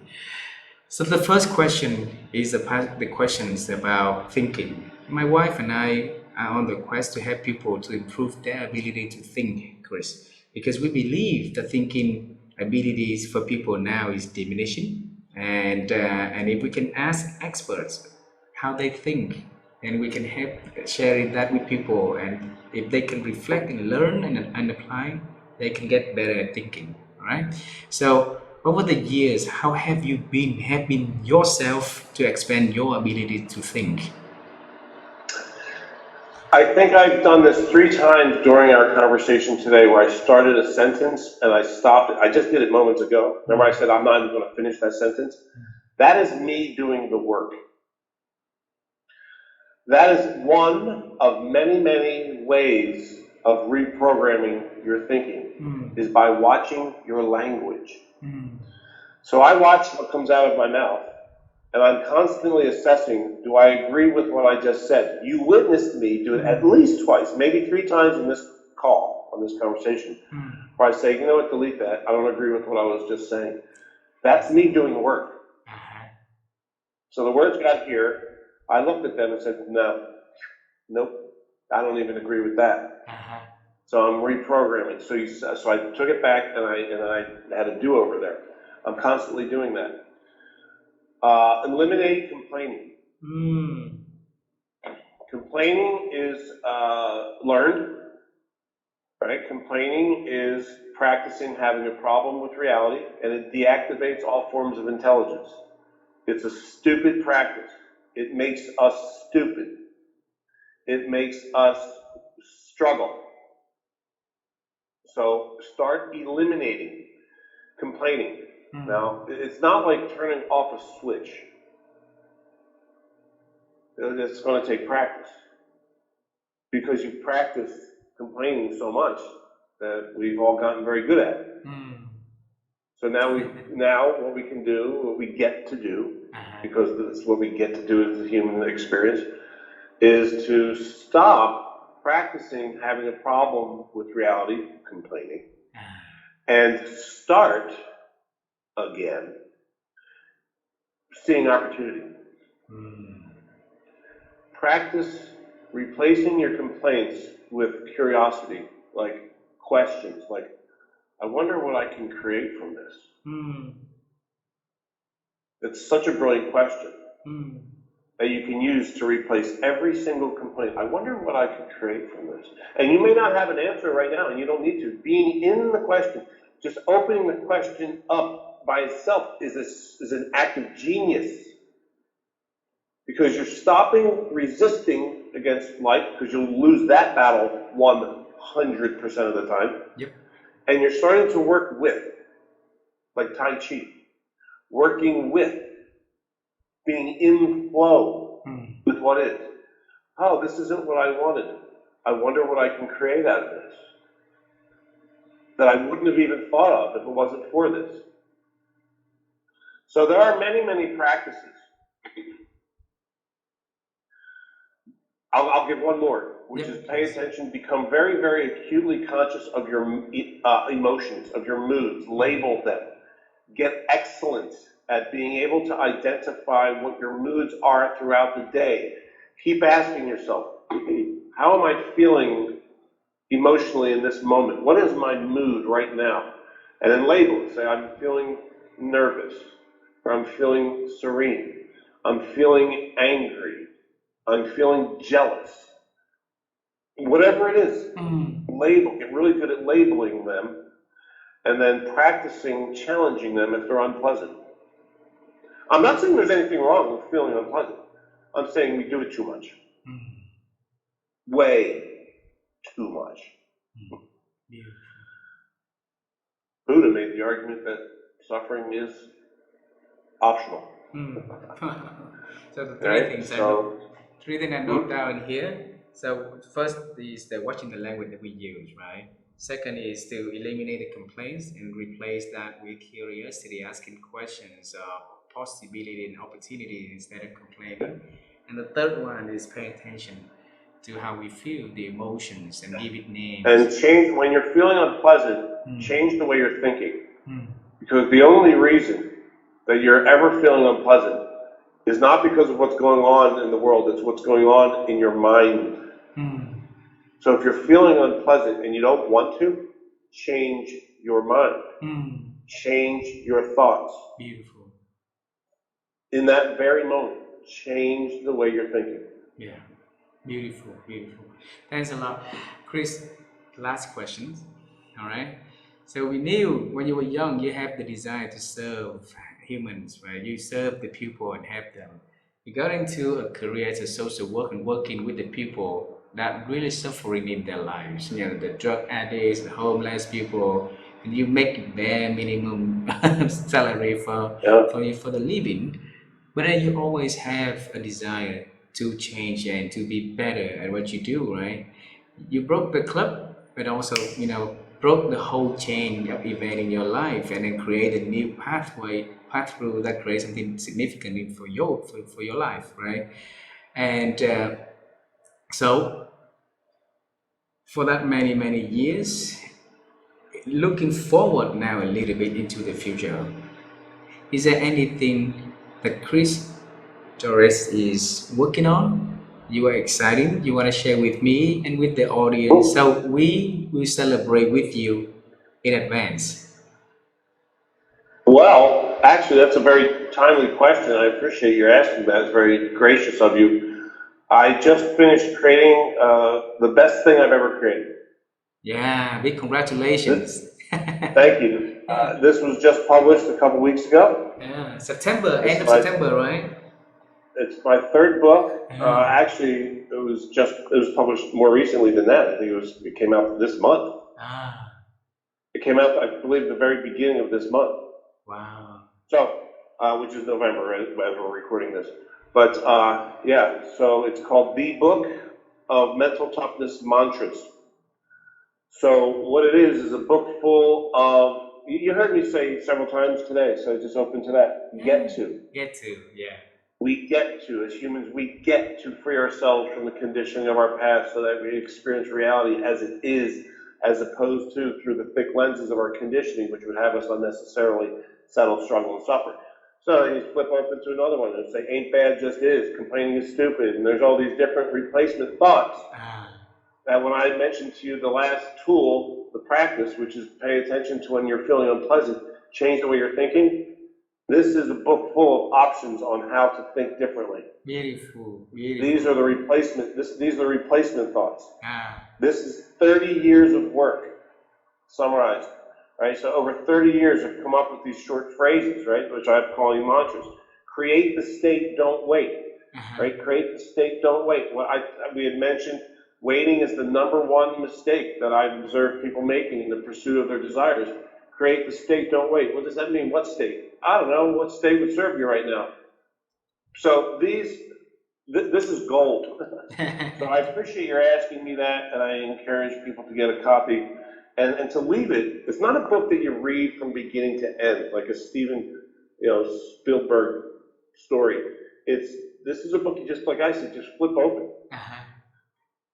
So the first question is the question is about thinking. My wife and I are on the quest to help people to improve their ability to think, Chris, because we believe the thinking abilities for people now is diminishing, and if we can ask experts how they think, and we can help sharing that with people, and if they can reflect and learn and apply, they can get better at thinking. All right. So over the years, how have you been helping yourself to expand your ability to think? I think I've done this 3 times during our conversation today where I started a sentence and I stopped it. I just did it moments ago. Remember I said I'm not even going to finish that sentence? That is me doing the work. That is one of many, many ways of reprogramming your thinking, is by watching your language. So I watch what comes out of my mouth, and I'm constantly assessing, do I agree with what I just said? You witnessed me do it at least twice, maybe 3 times in this call, on this conversation, where I say, you know what, delete that. I don't agree with what I was just saying. That's me doing the work. So the words got here. I looked at them and said, nope, I don't even agree with that. So I'm reprogramming. So I took it back and I had a do-over there. I'm constantly doing that. Eliminate complaining. Complaining is learned, right? Complaining is practicing having a problem with reality, and it deactivates all forms of intelligence. It's a stupid practice. It makes us stupid. It makes us struggle. So start eliminating complaining. Now, it's not like turning off a switch. It's going to take practice. Because you practice complaining so much that we've all gotten very good at it. So now what we can do, what we get to do, Uh-huh. because that's what we get to do as the human experience, is to stop practicing having a problem with reality, complaining, and start again seeing opportunity. Mm. Practice replacing your complaints with curiosity, like questions, like, I wonder what I can create from this. Mm. It's such a brilliant question Mm. that you can use to replace every single complaint. I wonder what I could create from this. And you may not have an answer right now, and you don't need to. Being in the question, just opening the question up by itself is an act of genius. Because you're stopping resisting against life, because you'll lose that battle 100% of the time. Yep. And you're starting to work with, like Tai Chi, working with, being in flow with what is. Oh, this isn't what I wanted. I wonder what I can create out of this that I wouldn't have even thought of if it wasn't for this. So there are many, many practices. I'll give one more, which is pay attention, become very, very acutely conscious of your emotions, of your moods, label them. Get excellent at being able to identify what your moods are throughout the day. Keep asking yourself, how am I feeling emotionally in this moment? What is my mood right now? And then label it. Say, I'm feeling nervous, or I'm feeling serene, I'm feeling angry, I'm feeling jealous. Whatever it is, label. Get really good at labeling them, and then practicing challenging them if they're unpleasant. I'm not saying there's anything wrong with feeling unpleasant. I'm saying we do it too much. Way too much. Yeah. Buddha made the argument that suffering is optional. So the Right? three things I note down here. So first is the watching the language that we use, right? Second is to eliminate the complaints and replace that with curiosity, asking questions of possibility and opportunity instead of complaining. And the third one is pay attention to how we feel the emotions and give it names. And change, when you're feeling unpleasant, change the way you're thinking. Because the only reason that you're ever feeling unpleasant is not because of what's going on in the world, it's what's going on in your mind. So if you're feeling unpleasant and you don't want to, change your mind. Change your thoughts. Beautiful. In that very moment, change the way you're thinking. Yeah. Beautiful, beautiful. Thanks a lot. Chris, last question. All right. So we knew when you were young, you have the desire to serve humans, right? You serve the people and help them. You got into a career as a social worker and working with the people that really suffering in their lives. You know, the drug addicts, the homeless people, and you make bare minimum salary for the living. But then you always have a desire to change and to be better at what you do, right? You broke the club, but also, broke the whole chain of event in your life and then create a new path through that creates something significant for your life, right? And so for that many years, looking forward now a little bit into the future, is there anything that Chris Dorris is working on? You are excited. You want to share with me and with the audience, so we will celebrate with you in advance. Well, actually, that's a very timely question. I appreciate your asking that. It's very gracious of you. I just finished creating the best thing I've ever created. Yeah, big congratulations. Thank you. This was just published a couple weeks ago. Yeah, September, It's end of my, September, right? it's my third book. Yeah. Actually, it was published more recently than that. I think it came out this month. Ah, It came out, I believe, the very beginning of this month. wow. So, which is November, right, as we're recording this. But yeah, so it's called The Book of Mental Toughness Mantras. So what it is a book full of, you heard me say several times today, so just open to that. Get to. Get to, yeah. We get to, as humans, we get to free ourselves from the conditioning of our past so that we experience reality as it is, as opposed to through the thick lenses of our conditioning, which would have us unnecessarily settle, struggle, and suffer. So you flip up into another one and say, ain't bad, just is. Complaining is stupid. And there's all these different replacement thoughts that when I mentioned to you the last tool, the practice, which is pay attention to when you're feeling unpleasant, change the way you're thinking. This is a book full of options on how to think differently. Beautiful. These are the replacement. These are the replacement thoughts. This is 30 years of work summarized, right? So over 30 years, I've come up with these short phrases, right, which I'm calling mantras. Create the state, don't wait, right? Create the state, don't wait. We had mentioned waiting is the #1 mistake that I've observed people making in the pursuit of their desires. Create the state, don't wait. What does that mean? What state? I don't know. What state would serve you right now? So this is gold. So I appreciate your asking me that, and I encourage people to get a copy and to leave it. It's not a book that you read from beginning to end, like a Steven, Spielberg story. This is a book you just, like I said, just flip open,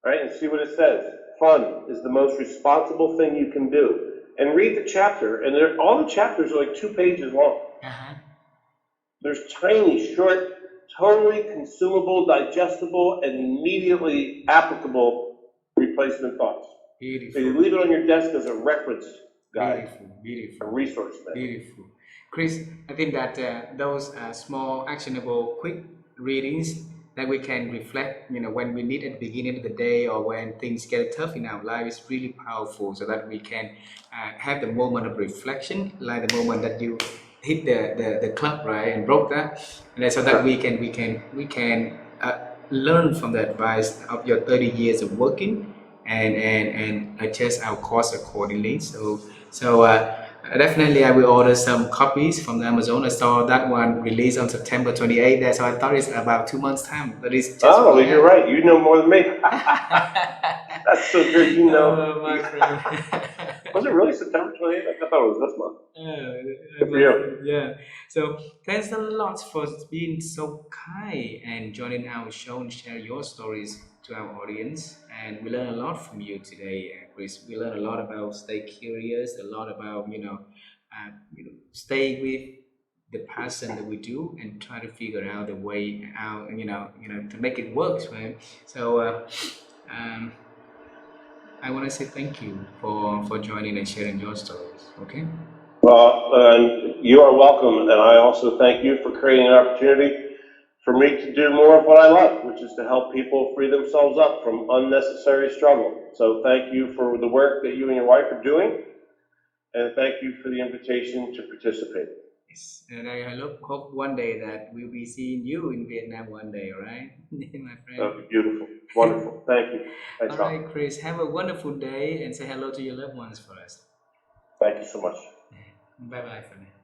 right, and see what it says. Fun is the most responsible thing you can do. And read the chapter, and all the chapters are like 2 pages long. There's tiny, short, totally consumable, digestible, and immediately applicable replacement thoughts. Beautiful. So you leave it on your desk as a reference guide, Beautiful. a resource then. Beautiful. Chris, I think that those small, actionable, quick readings that we can reflect, when we need at the beginning of the day or when things get tough in our life is really powerful, so that we can have the moment of reflection, like the moment that you hit the club, right, and broke that, and then so that we can learn from the advice of your 30 years of working and adjust our course accordingly. So definitely, I will order some copies from the Amazon. I saw that one released on September 28th, so I thought it's about 2 months' time. But it's just well, you're right. You know more than me. That's so good. You know. Oh, my friend. Was it really September 28th? I thought it was this month. Good for you. Yeah. So thanks a lot for being so kind and joining our show and share your stories to our audience. And we learn a lot from you today, Chris. We learn a lot about stay curious, a lot about stay with the passion that we do and try to figure out the way out, to make it work, right? So I want to say thank you for joining and sharing your stories. Okay. Well, you are welcome, and I also thank you for creating an opportunity for me to do more of what I love, which is to help people free themselves up from unnecessary struggle. So thank you for the work that you and your wife are doing, and thank you for the invitation to participate. Yes, and I hope one day that we'll be seeing you in Vietnam one day, all right, my friend? That would be beautiful. Wonderful. Thank you. Thanks, all right, Chris, have a wonderful day and say hello to your loved ones for us. Thank you so much. Bye-bye for now.